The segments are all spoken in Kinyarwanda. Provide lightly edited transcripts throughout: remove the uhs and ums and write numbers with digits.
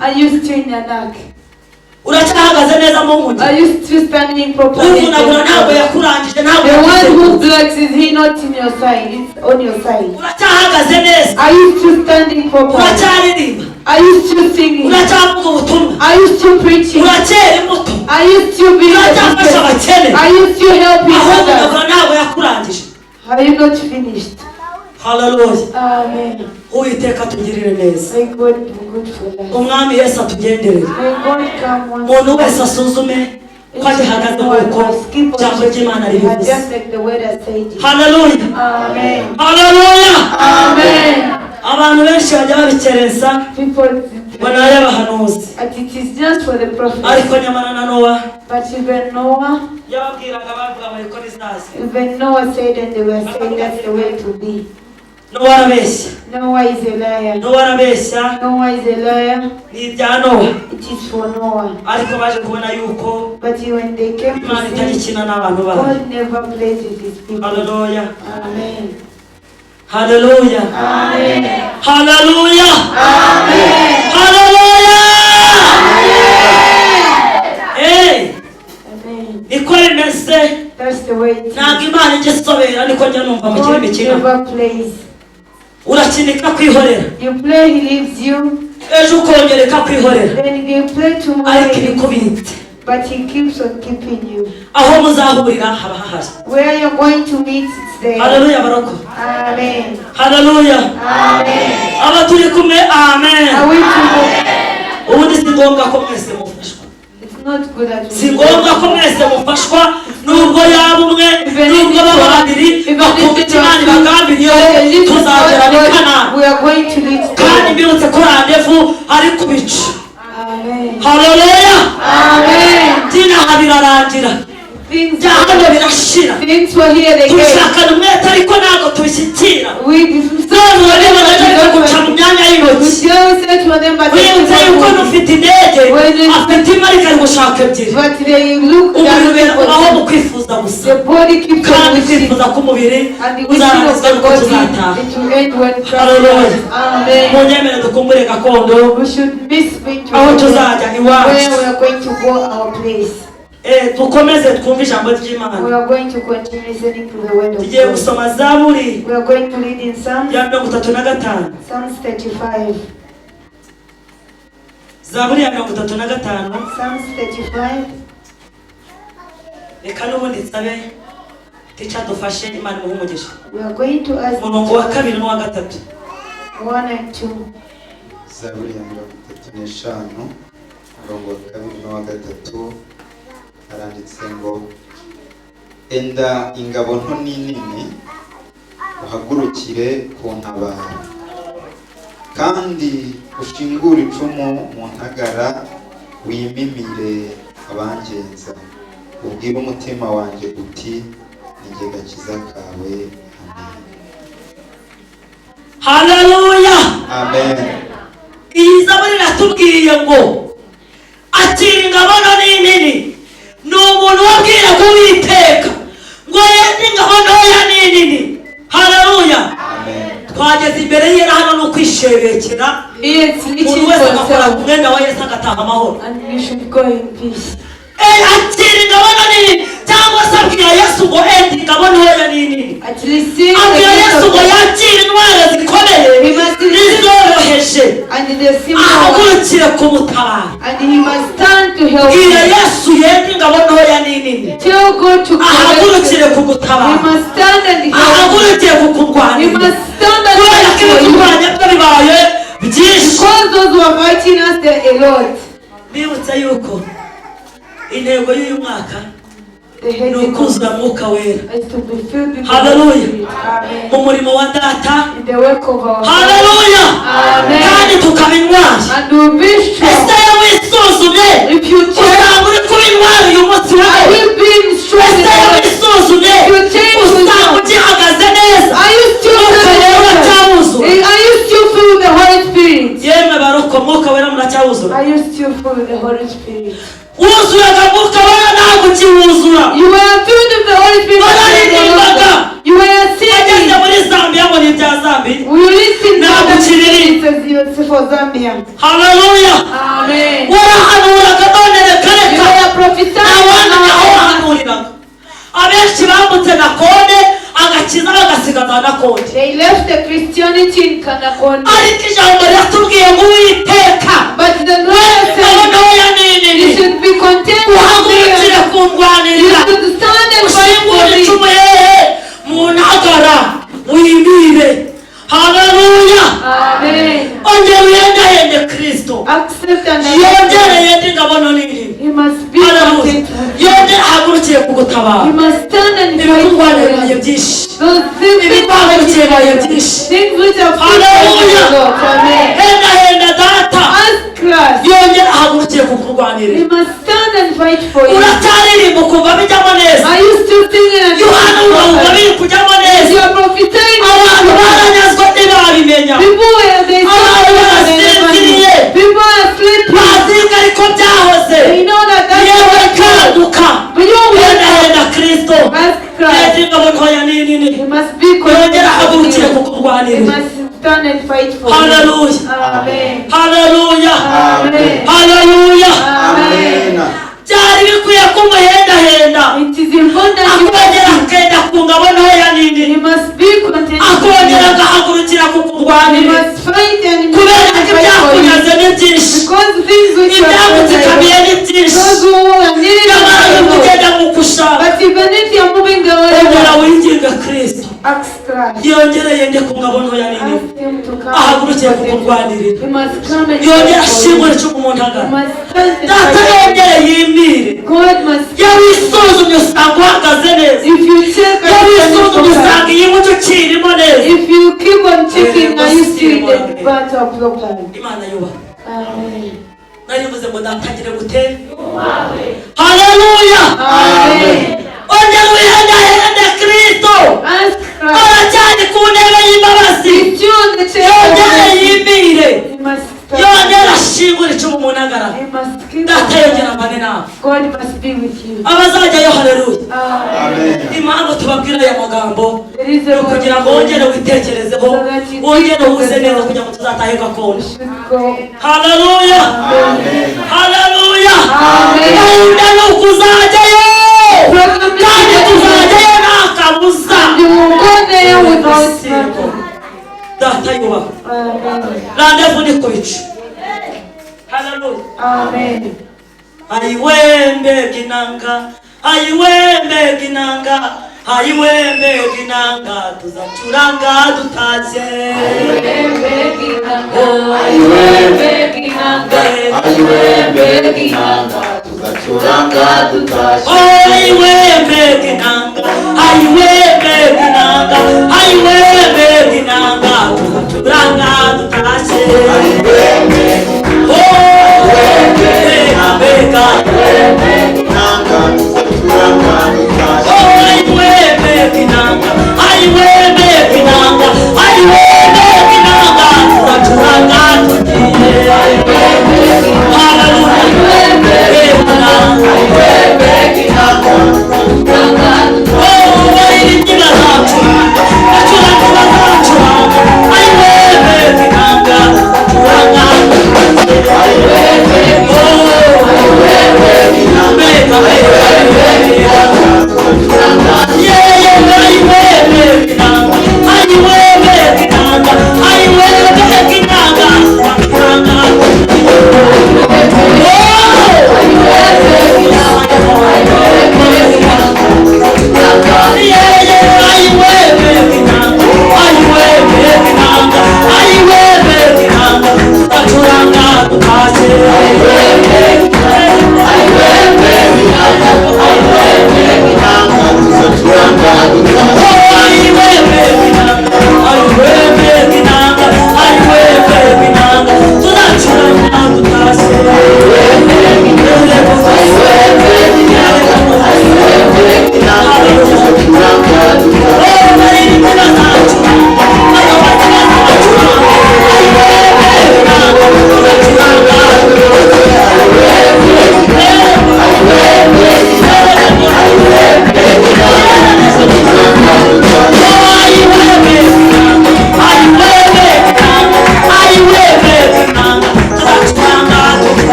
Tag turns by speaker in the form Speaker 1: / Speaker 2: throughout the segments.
Speaker 1: Are you still in Anak?
Speaker 2: Uracyahagaze neza mu mujyi?
Speaker 1: Are you still standing properly?
Speaker 2: The
Speaker 1: one who blocks, is he not in your side? It's on your side.
Speaker 2: Uracyahagaze neza?
Speaker 1: Are you still standing properly?
Speaker 2: Uracyaririmba?
Speaker 1: Are you still singing?
Speaker 2: Uracyavuga ubutumwa?
Speaker 1: Are you still preaching?
Speaker 2: Uracyera imbuto?
Speaker 1: Are you still being
Speaker 2: Uracyafasha abakene?
Speaker 1: Are you still helping others?
Speaker 2: Ntabwo yakurangije.
Speaker 1: Are you not finished?
Speaker 2: Hallelujah.
Speaker 1: Amen.
Speaker 2: Uwiteka tugirire neza.
Speaker 1: May God be good for us.
Speaker 2: Umwami Yesu atugenderere.
Speaker 1: May God come once.
Speaker 2: Umuntu wese asuzume ko agihagaze nk'uko ijambo ry'Imana ribivuze. Hallelujah.
Speaker 1: Amen.
Speaker 2: Hallelujah.
Speaker 1: Amen.
Speaker 2: Abantu benshi bajya babikerensa banaye abahanuzi.
Speaker 1: It is just for the prophet.
Speaker 2: Ariko nyamara na Nowa.
Speaker 1: But even Noah.
Speaker 2: Yababwiraga bavuga ngo iko rizaza.
Speaker 1: Even Noah said, and they were saying that's the way to be.
Speaker 2: Nowa arabeshya.
Speaker 1: Noah is a liar.
Speaker 2: Nowa arabeshya.
Speaker 1: Noah is a liar.
Speaker 2: Ni ibya Nowa.
Speaker 1: It is for Noah.
Speaker 2: Ariko baje kubona yuko
Speaker 1: but when they came to see, God never plays with his people.
Speaker 2: Hallelujah.
Speaker 1: Amen.
Speaker 2: Hallelujah.
Speaker 1: Amen.
Speaker 2: Hallelujah.
Speaker 1: Amen.
Speaker 2: Hallelujah. Hey.
Speaker 1: Amen.
Speaker 2: Nikore mese.
Speaker 1: That's the way it is.
Speaker 2: Ntabwo Imana igisobera niko njya numva mu kirimi kina.
Speaker 1: God never plays.
Speaker 2: Urakinika kwihorera.
Speaker 1: You play, he leaves you.
Speaker 2: Ejo ukongereka kwihorera.
Speaker 1: Then you play tomorrow.
Speaker 2: Ariko ibikubite.
Speaker 1: But he keeps on keeping you.
Speaker 2: Aho muzahurira haba hahari.
Speaker 1: Where you're going to meet, it's there.
Speaker 2: Hallelujah baroko.
Speaker 1: Amen.
Speaker 2: Hallelujah.
Speaker 1: Amen.
Speaker 2: Aba turi kumwe amen.
Speaker 1: Are we to
Speaker 2: ubundi si ngombwa ko mwese mufashwa.
Speaker 1: It's not good at all.
Speaker 2: Si ngombwa ko mwese mufashwa nubwo yaba umwe nubwo baba babiri bakumva Imana bagambiriye tuzagera mu Kanani.
Speaker 1: We are going to reach
Speaker 2: kandi mbibutse ko randevu ari ku bicu.
Speaker 1: Amen.
Speaker 2: Hallelujah.
Speaker 1: Amen.
Speaker 2: Tina habirarangira.
Speaker 1: Things
Speaker 2: were
Speaker 1: here they came. We but they look the body keeps on wishing, and the wishing of the body to end when Christ. Amen. We should miss being together where we are going to go our place.
Speaker 2: Tukomeze twumve ijambo ry'Imana.
Speaker 1: We are going to continue listening to the word of
Speaker 2: Tugiye gusoma Zaburi.
Speaker 1: We are going to read in Psalms. Psalms 35.
Speaker 2: Zaburi ya 35.
Speaker 1: Psalms 35.
Speaker 2: Reka n'ubundi nsabe tica dufashe Imana mu umugisha.
Speaker 1: We are going to ask
Speaker 2: umurongo wa 2 n'uwa 3.
Speaker 1: 1 and 2.
Speaker 3: Zaburi ya 35 umurongo wa 2 n'uwa 3. Haranditse ngo enda ingabo nto n'inini uhagurukire kuntabara kandi ushingure icumu mu ntagara wimimire abangenza ubwire umutima wanjye uti ninjye gakiza kawe. Amen.
Speaker 2: Hallelujah.
Speaker 3: Amen.
Speaker 2: Iyi Zaburi iratubwiye ngo akira ingabo nto n'inini n'umuntu wabwira Uwiteka ngo yende ingabo ntoya n'inini. Hallelujah.
Speaker 3: Amen.
Speaker 2: Twageze imbere ye hano no kwishebekera. Umuntu wese agakora umwenda wa Yesu agataha amahoro.
Speaker 1: And you should go in peace.
Speaker 2: Akira ingabo nto n'inini cyangwa se abwira Yesu ngo ende ingabo ntoya n'inini.
Speaker 1: At least
Speaker 2: abwira Yesu ngo yakire intwara zikomeye n'izoroheje ahagurukire kumutabara.
Speaker 1: And he must stand to help you.
Speaker 2: Bwira Yesu yende ingabo ntoya n'inini.
Speaker 1: Tell God to
Speaker 2: ahagurukire kugutabara.
Speaker 1: He must stand and help you.
Speaker 2: ahagurukire kukurwanya.
Speaker 1: He must stand and
Speaker 2: help you.
Speaker 1: Because those who are fighting us, they're a lot.
Speaker 2: Bibutse yuko intego y'uyu mwaka
Speaker 1: ni
Speaker 2: ukuzura mwuka wera.
Speaker 1: Hallelujah.
Speaker 2: Mu murimo wa data.
Speaker 1: Hallelujah.
Speaker 2: Kandi tukabinwara. Ese wisuzumye usanga uri kubinwara uyu munsi wawe. Ese wisuzumye usanga ugihagaze neza. Yemwe baroko mwuka wera muracyawuzura. Wuzuraga mwuka wera ntabwo ukiwuzura.
Speaker 1: You were filled with the Holy Spirit. You were singing.
Speaker 2: muri Zambia ngo ni bya Zambia.
Speaker 1: We listen to the for Zambia.
Speaker 2: Hallelujah.
Speaker 1: Christianity in Kanakonde.
Speaker 2: ariko ijambo riratubwiye ngo Uwiteka
Speaker 1: But the Lord said you should be content
Speaker 2: uhagurukire
Speaker 1: you
Speaker 2: kundwanirira
Speaker 1: should stand and fight for
Speaker 2: ushingure
Speaker 1: me.
Speaker 2: icumu mu ntagara wimire. Haleluya.
Speaker 1: Amen.
Speaker 2: ongera uyendahende Kristo,
Speaker 1: Accept and
Speaker 2: yongere
Speaker 1: accept.
Speaker 2: yende ingabano nini.
Speaker 1: You must be
Speaker 2: Haleluya.
Speaker 1: content.
Speaker 2: yongere ahagurukiye kugutabara.
Speaker 1: You must stand and fight
Speaker 2: ibikundwanira
Speaker 1: for
Speaker 2: bibaye
Speaker 1: me.
Speaker 2: byinshi,
Speaker 1: Those things
Speaker 2: ibikwagurukiye bibaye byinshi.
Speaker 1: things which are
Speaker 2: Haleluya.
Speaker 1: Lord. Amen.
Speaker 2: Henda data
Speaker 1: Ask Christ.
Speaker 2: yongere ahagurukiye kukurwanira.
Speaker 1: You must stand and fight for you.
Speaker 2: uracyaririmba ukumva bijyamo neza,
Speaker 1: Are you still singing and
Speaker 2: yohana ukumva biri kujyamo neza.
Speaker 1: you are prophesying?
Speaker 2: abantu baranyazwe ntibabimenya,
Speaker 1: People were they
Speaker 2: abantu barasinziriye,
Speaker 1: people are sleeping.
Speaker 2: bazinga ariko byahoze.
Speaker 1: They know that that's
Speaker 2: yewe
Speaker 1: what
Speaker 2: kanduka
Speaker 1: But you
Speaker 2: henda
Speaker 1: will
Speaker 2: henda Kristo.
Speaker 1: ask Christ.
Speaker 2: leta ingabo ntoya nini
Speaker 1: You must be
Speaker 2: yongere ahagurukire
Speaker 1: content. You
Speaker 2: kukurwanira.
Speaker 1: must stand and fight for
Speaker 2: Haleluya.
Speaker 1: you. Amen.
Speaker 2: Haleluya.
Speaker 1: Amen.
Speaker 2: Haleluya.
Speaker 1: Amen.
Speaker 2: byari bikwiye kumuhendahenda
Speaker 1: It is important
Speaker 2: akongera akenda ku ngabo ntoya nini,
Speaker 1: you must be content.
Speaker 2: akongera agahagurukira
Speaker 1: You
Speaker 2: kukurwanira.
Speaker 1: must fight and you
Speaker 2: kubera
Speaker 1: must
Speaker 2: ko
Speaker 1: fight for you.
Speaker 2: ibyakunyaze ni byinshi,
Speaker 1: Because things which are
Speaker 2: ibyagutsikamiye ni byinshi,
Speaker 1: those who are needing
Speaker 2: nyamara
Speaker 1: to
Speaker 2: kugenda mu gushaka.
Speaker 1: But even if you are moving the
Speaker 2: ongera
Speaker 1: way,
Speaker 2: winginga Kristo
Speaker 1: ask Christ.
Speaker 2: yongere yende ku ngabo ntoya nini,
Speaker 1: Ask him to come.
Speaker 2: ahagurukire kukurwanirira.
Speaker 1: You must come and
Speaker 2: yongere
Speaker 1: fight for
Speaker 2: ashingure
Speaker 1: you.
Speaker 2: icumu mu
Speaker 1: You
Speaker 2: ntagara.
Speaker 1: must stand and
Speaker 2: data
Speaker 1: fight.
Speaker 2: yongere yimire.
Speaker 1: God must.
Speaker 2: iyo wisuzumye usanga uhagaze neza,
Speaker 1: If you check
Speaker 2: iyo wisuzumye usanga
Speaker 1: and
Speaker 2: iyi mucyo ukirimo neza.
Speaker 1: if you keep on checking, are you still in the battle of your plan?
Speaker 2: imana yubaha.
Speaker 1: Amen.
Speaker 2: narivuze ngo datangire gutera. haleluya.
Speaker 1: Amen.
Speaker 2: ongera uhendahende Kristo,
Speaker 1: Ask Christ.
Speaker 2: aracyari ku ntebe y'imbabazi.
Speaker 1: If you on the chair,
Speaker 2: yongere yimire,
Speaker 1: you must stand.
Speaker 2: yongere ashingure icumu mu ntagara.
Speaker 1: You must keep
Speaker 2: data
Speaker 1: on.
Speaker 2: yongera mbane nawe.
Speaker 1: God must be with you.
Speaker 2: abazajyayo haleluya.
Speaker 1: Amen.
Speaker 2: impamvu tubabwira aya magambo
Speaker 1: There is
Speaker 2: ni
Speaker 1: a
Speaker 2: ukugira ngo wongere witekerezeho, wongere uhuze neza kugira ngo tuzatahe gakondo.
Speaker 1: should go.
Speaker 2: haleluya.
Speaker 1: Amen.
Speaker 2: haleluya.
Speaker 1: Amen.
Speaker 2: gahunda ni ukuzajyayo, kandi tuzajyayo nta kabuza.
Speaker 1: You will go there without
Speaker 2: Simple.
Speaker 1: nothing.
Speaker 2: data yubaha.
Speaker 1: Amen.
Speaker 2: randevu ni ku bicu. haleluya.
Speaker 1: Amen.
Speaker 2: ayiwe mbega inanga, ayiwe mbega inanga, ayiwe mbega inanga, tuzacuranga dutashye. ayiwe mbega inanga, ayiwe mbega inanga, ayiwe mbega inanga, tuzacuranga dutashye. mbega mbega, ayiwe mbega inanga, ayiwe mbega inanga, ayiwe mbega inanga, tuzacuranga tugiye. haleluya. mbega inanga, oh baririmbyi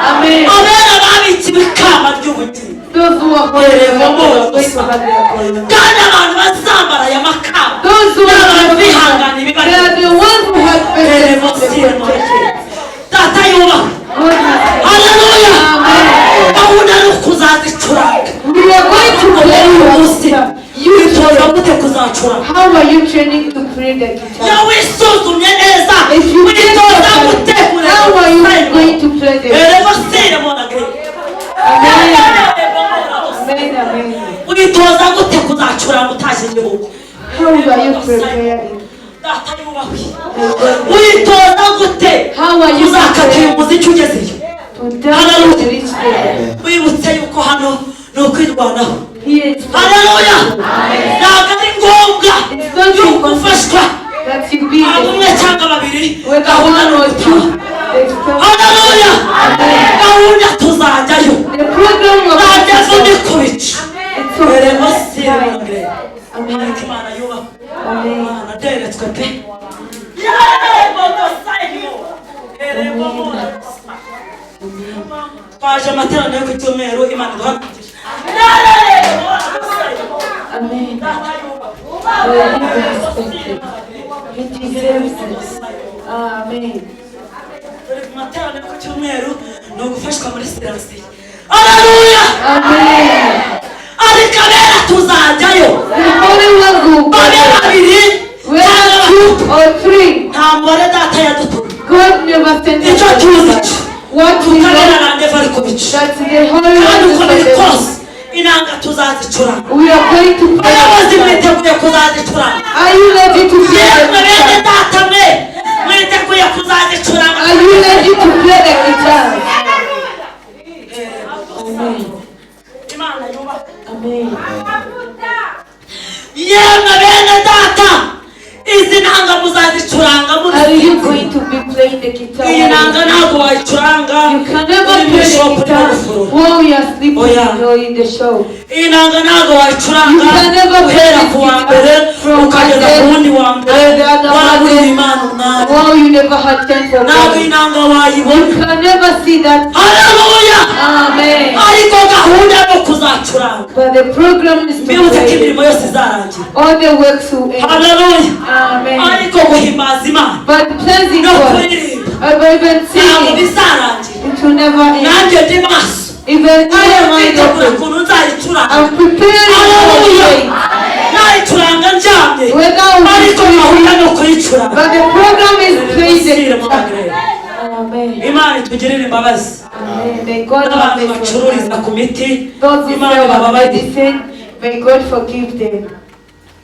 Speaker 1: Amen.
Speaker 2: abera babitse ibikamba by'ubugingo
Speaker 1: Those who are going to have their calling.
Speaker 2: kandi abantu bazambara aya makamba
Speaker 1: Those who
Speaker 2: n'abantu
Speaker 1: are
Speaker 2: bihangana
Speaker 1: they
Speaker 2: ibibazo
Speaker 1: are the ones who have faith.
Speaker 2: data yubahwe haleluya gahunda ni ukuzazicuranga
Speaker 1: We are going to play
Speaker 2: you witoza gute kuzacuranga
Speaker 1: How are you training to play the guitar?
Speaker 2: iyo wisuzumye neza
Speaker 1: If you get
Speaker 2: witoza gute
Speaker 1: how are you going to play the guitar? Amen. Amen. Amen.
Speaker 2: witoza gute kuzacuranga utashye igihugu
Speaker 1: How are you preparing?
Speaker 2: data yubahwe witoza gute
Speaker 1: How are you
Speaker 2: uzakatira
Speaker 1: preparing
Speaker 2: umuziki ugezeyo
Speaker 1: to dance to reach there?
Speaker 2: wibutse yuko hano ni ukwirwanaho
Speaker 1: Here is
Speaker 2: haleluya ntabwo ari ngombwa yuko ufashwa
Speaker 1: that you be
Speaker 2: umwe cyangwa babiri
Speaker 1: whether
Speaker 2: gahunda ni
Speaker 1: one or two.
Speaker 2: ugutaha haleluya gahunda tuzajyayo
Speaker 1: The program of
Speaker 2: ntajyazo ni ku bicu
Speaker 1: it's
Speaker 2: eremo
Speaker 1: so
Speaker 2: siremagre
Speaker 1: Amen.
Speaker 2: ariko imana yubahwe
Speaker 1: Amen.
Speaker 2: imana deretswe pe yarembo dosayimo eremo mona twaje amateraniro yo ku cyumweru imana iduhagurukije yarembo dosayimo
Speaker 1: Amen.
Speaker 2: data yubahwe
Speaker 1: Will you be respected? He deserves it. Amen.
Speaker 2: turi ku materaniro ku cyumweru ni ugufashwa muri siransiyo haleluya
Speaker 1: Amen.
Speaker 2: ariko abera tuzajyayo
Speaker 1: The Holy One will
Speaker 2: babe
Speaker 1: go.
Speaker 2: babiri
Speaker 1: Whether two or three,
Speaker 2: nta mubare data yadutumye
Speaker 1: God never sent
Speaker 2: icyo tuzi
Speaker 1: us. What we
Speaker 2: tukabera
Speaker 1: know
Speaker 2: na neva ari ku bicu
Speaker 1: that the Holy
Speaker 2: kandi
Speaker 1: One
Speaker 2: uko
Speaker 1: is
Speaker 2: biri
Speaker 1: for
Speaker 2: kose
Speaker 1: them.
Speaker 2: inanga tuzazicuranga
Speaker 1: We are going to play
Speaker 2: abayobozi
Speaker 1: the guitar.
Speaker 2: mwiteguye kuzazicuranga
Speaker 1: Are you ready to play the
Speaker 2: yemwe bene
Speaker 1: guitar?
Speaker 2: data mwe mwiteguye kuzazicuranga
Speaker 1: Are you ready to play the guitar? Amen.
Speaker 2: imana yubahwe
Speaker 1: Amen.
Speaker 2: yemwe bene data izi nanga muzazicuranga
Speaker 1: Are you
Speaker 2: muri
Speaker 1: going to be playing the guitar?
Speaker 2: iyi nanga ntabwo wayicuranga
Speaker 1: You can never
Speaker 2: uri mu
Speaker 1: play
Speaker 2: ishopu
Speaker 1: the guitar
Speaker 2: n'urufuro
Speaker 1: while we are sleeping
Speaker 2: Oh, yeah.
Speaker 1: or in the show.
Speaker 2: iyi nanga ntabwo wayicuranga
Speaker 1: You can never
Speaker 2: guhera
Speaker 1: play
Speaker 2: ku wa
Speaker 1: this
Speaker 2: mbere
Speaker 1: guitar from
Speaker 2: ukageza
Speaker 1: one
Speaker 2: ku
Speaker 1: day
Speaker 2: wundi wa mbere
Speaker 1: to the other
Speaker 2: waraburiye
Speaker 1: one day.
Speaker 2: imana umwanya
Speaker 1: While you never had time for
Speaker 2: ntabwo iyi
Speaker 1: God.
Speaker 2: nanga
Speaker 1: You
Speaker 2: wayibona
Speaker 1: can never see that.
Speaker 2: haleluya
Speaker 1: Amen.
Speaker 2: ariko gahunda yo kuzacuranga
Speaker 1: But the program is to
Speaker 2: bibuze ko
Speaker 1: play.
Speaker 2: imirimo yose izarangira
Speaker 1: All the works will end.
Speaker 2: haleluya
Speaker 1: Amen.
Speaker 2: ariko guhimbaza imana
Speaker 1: But pleasing
Speaker 2: no
Speaker 1: God,
Speaker 2: kuririmba
Speaker 1: or even
Speaker 2: ntabwo
Speaker 1: singing,
Speaker 2: bizarangira
Speaker 1: it will never end.
Speaker 2: nanjye ndi maso
Speaker 1: Even I am
Speaker 2: kwitegura
Speaker 1: open.
Speaker 2: ukuntu nzayicuranga
Speaker 1: I'm preparing for
Speaker 2: haleluya
Speaker 1: faith.
Speaker 2: nayicuranga ndyamye
Speaker 1: Whether I will
Speaker 2: ariko
Speaker 1: be
Speaker 2: gahunda
Speaker 1: free,
Speaker 2: ni ukuyicuranga
Speaker 1: but the program is praising.
Speaker 2: Sire mwagre.
Speaker 1: Amen.
Speaker 2: imana itugirire imbabazi
Speaker 1: Amen. May God have
Speaker 2: n'abantu
Speaker 1: mercy
Speaker 2: bacururiza
Speaker 1: on us.
Speaker 2: ku miti
Speaker 1: Those who
Speaker 2: imana
Speaker 1: sell
Speaker 2: bababaye
Speaker 1: medicine, may God forgive them.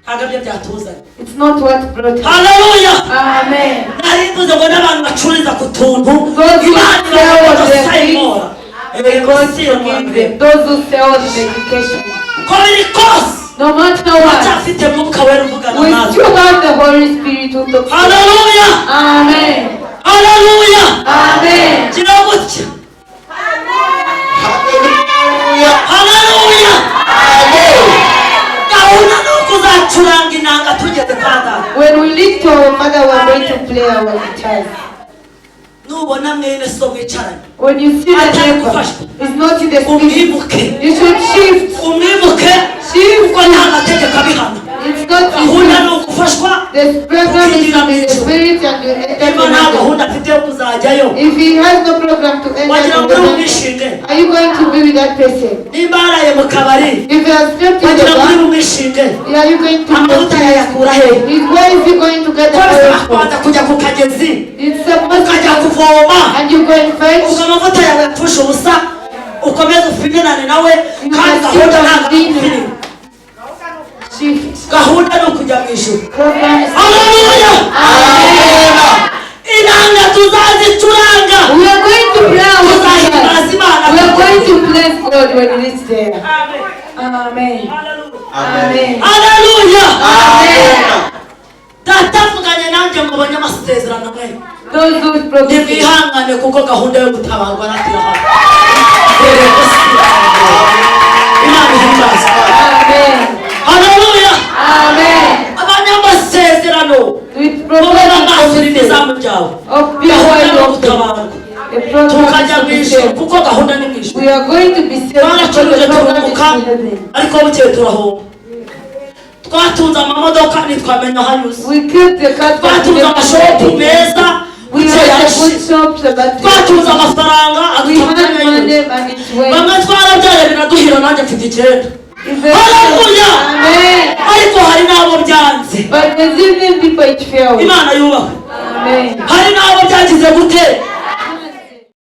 Speaker 2: ntabwo aribyo byatuzanye
Speaker 1: It's not what brought us.
Speaker 2: haleluya
Speaker 1: Amen.
Speaker 2: nari mvuze ngo n'abantu bacururiza ku tuntu
Speaker 1: Those who
Speaker 2: imana
Speaker 1: sell
Speaker 2: irababaza
Speaker 1: their
Speaker 2: sayimora
Speaker 1: May God forgive them. Those who sell the medication.
Speaker 2: ko biri kose
Speaker 1: No matter what,
Speaker 2: uracyafite mwuka wera uvugana
Speaker 1: we
Speaker 2: natwe
Speaker 1: still have the Holy Spirit who talks to us.
Speaker 2: haleluya
Speaker 1: Amen.
Speaker 2: haleluya
Speaker 1: Amen.
Speaker 2: gira gutya
Speaker 3: Haleluya.
Speaker 2: haleluya
Speaker 3: Amen.
Speaker 2: gahunda ni ukuzacuranga inanga tugeze kwa data
Speaker 1: When we reach to our Father, we're going to play our guitars.
Speaker 2: nubona mwene so mwicaranye
Speaker 1: When you see the neighbor is not in the spirit,
Speaker 2: umwibuke
Speaker 1: you should shift.
Speaker 2: umwibuke kuko nta mategeko abihana
Speaker 1: It's not
Speaker 2: gahunda
Speaker 1: in
Speaker 2: ni ugufashwa
Speaker 1: the program is in the spirit and you enter
Speaker 2: niba nta
Speaker 1: the heaven.
Speaker 2: gahunda afite yo kuzajyayo
Speaker 1: If he has no program to
Speaker 2: wagira
Speaker 1: enter
Speaker 2: ngo
Speaker 1: the
Speaker 2: uri
Speaker 1: heaven,
Speaker 2: umwishinge
Speaker 1: are you going to be with that person?
Speaker 2: nimba yaraye mu kabari
Speaker 1: If he has slept in the
Speaker 2: wagira ngo uri
Speaker 1: bar,
Speaker 2: umwishinge
Speaker 1: are you going to
Speaker 2: amavuta
Speaker 1: go?
Speaker 2: yayakura he
Speaker 1: Where is he going to get the
Speaker 2: kose
Speaker 1: oil from?
Speaker 2: bakwanza kujya ku kagezi
Speaker 1: It's supposed
Speaker 2: ukajya
Speaker 1: to
Speaker 2: kuvoma
Speaker 1: and you go and fetch.
Speaker 2: ubwo amavuta yawe yapfusha ubusa ukomeze ufinirane nawe kandi gahunda ntabwo ari ufirima
Speaker 1: Shift.
Speaker 2: gahunda ni ukujya mu ijuru
Speaker 1: Program is
Speaker 2: haleluya inanga tuzazicuranga
Speaker 1: we are going to play our
Speaker 2: tuzahimbaza
Speaker 1: guitars.
Speaker 2: imana
Speaker 1: We are going to bless God when we reach there. Amen. Amen.
Speaker 2: haleluya
Speaker 1: Amen.
Speaker 2: data avuganye nanjye ngo abonye amasezerano mwe
Speaker 1: Those who promise.
Speaker 2: nimwihangane kuko gahunda yo gutabarwa natiraha imana ihimbaza
Speaker 1: Amen.
Speaker 2: haleluya
Speaker 1: Amen.
Speaker 2: abanyamasezerano
Speaker 1: With
Speaker 2: mube amaso
Speaker 1: promises
Speaker 2: n'imizamu byawe
Speaker 1: of
Speaker 2: gahunda yo
Speaker 1: behold
Speaker 2: gutabarwa tukajya mu ijuru kuko gahunda ni mu ijuru.
Speaker 1: We are going to be saved because the program is in heaven.
Speaker 2: ariko bukeye turahomba. Twatunze amamodoka ntitwamenya aho anyuze.
Speaker 1: We kept the car.
Speaker 2: Twatunze amashopu meza.
Speaker 1: We had the good shops about
Speaker 2: Twatunze amafaranga
Speaker 1: we had money
Speaker 2: adutunganya.
Speaker 1: and its way.
Speaker 2: Bamwe twarabyaye biraduhira nanjye mfite icyenda. Haleluya!
Speaker 1: Amen.
Speaker 2: Ariko hari n'abo byanze.
Speaker 1: But there's even people it failed.
Speaker 2: Imana yubahwe.
Speaker 1: Amen.
Speaker 2: Hari n'abo byagize gute